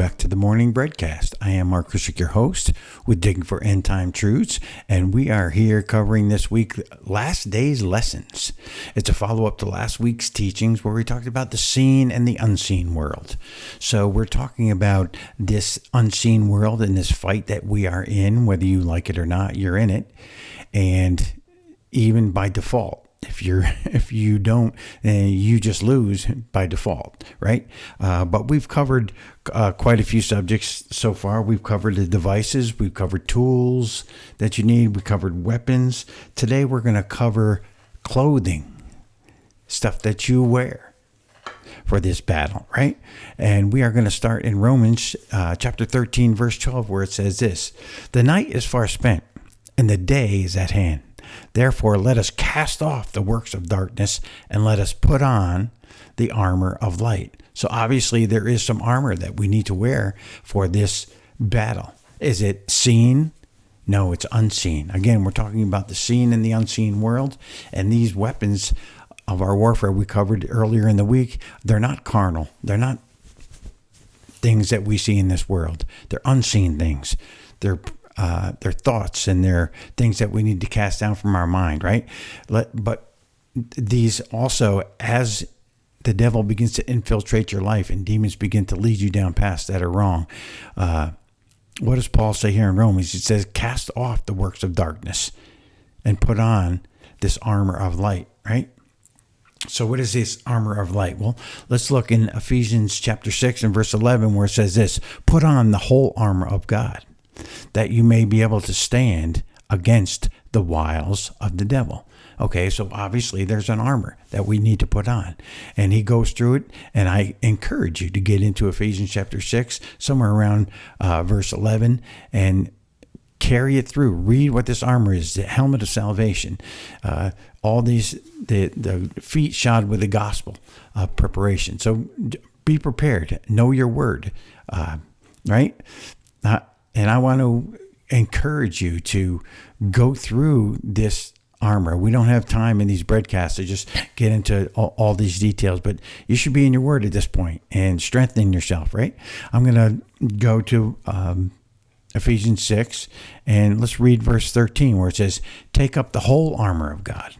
back to the Morning Breadcast. I am Mark Krissick, your host with Digging for End Time Truths, and we are here covering this week last day's lessons. It's a follow-up to last week's teachings where we talked about the seen and the unseen world. So we're talking about this unseen world and this fight that we are in, whether you like it or not, you're in it, and even by default. If you don't, you just lose by default, right? But we've covered quite a few subjects so far. We've covered the devices. We've covered tools that you need. We covered weapons. Today we're going to cover clothing, stuff that you wear for this battle, right? And we are going to start in Romans chapter 13, verse 12, where it says this: "The night is far spent, and the day is at hand. Therefore, let us cast off the works of darkness and let us put on the armor of light." So obviously there is some armor that we need to wear for this battle. Is it seen? No, it's unseen. Again, we're talking about the seen and the unseen world. And these weapons of our warfare we covered earlier in the week, they're not carnal. They're not things that we see in this world. They're unseen things. They're thoughts and they're things that we need to cast down from our mind, right? But these also, as the devil begins to infiltrate your life and demons begin to lead you down paths that are wrong, what does Paul say here in Romans? He says, cast off the works of darkness and put on this armor of light, right? So what is this armor of light? Well, let's look in Ephesians chapter 6 and verse 11, where it says this: "Put on the whole armor of God, that you may be able to stand against the wiles of the devil." Okay, so obviously there's an armor that we need to put on. And he goes through it, and I encourage you to get into Ephesians chapter 6, somewhere around verse 11, and carry it through. Read what this armor is: the helmet of salvation, all these, the feet shod with the gospel preparation. So be prepared. Know your word, right? And I want to encourage you to go through this armor. We don't have time in these breadcasts to just get into all these details, but you should be in your word at this point and strengthening yourself, right? I'm going to go to Ephesians 6, and let's read verse 13, where it says, "Take up the whole armor of God,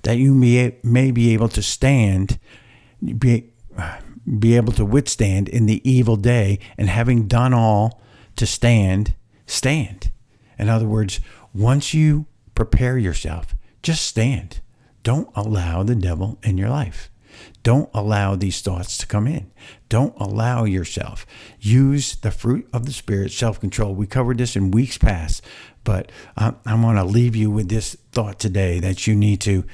that you may be able to stand, be able to withstand in the evil day, and having done all to stand. In other words, once you prepare yourself, just stand. Don't allow the devil in your life. Don't allow these thoughts to come in. Don't allow yourself. Use the fruit of the Spirit, self-control. We covered this in weeks past, but I want to leave you with this thought today, that you need to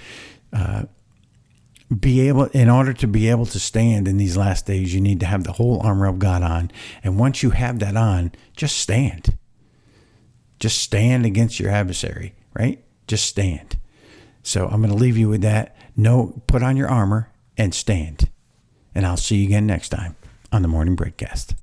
be able, in order to be able to stand in these last days, you need to have the whole armor of God on. And once you have that on, just stand. Just stand against your adversary, right? Just stand. So I'm going to leave you with that. Put on your armor and stand. And I'll see you again next time on the Morning Breadcast.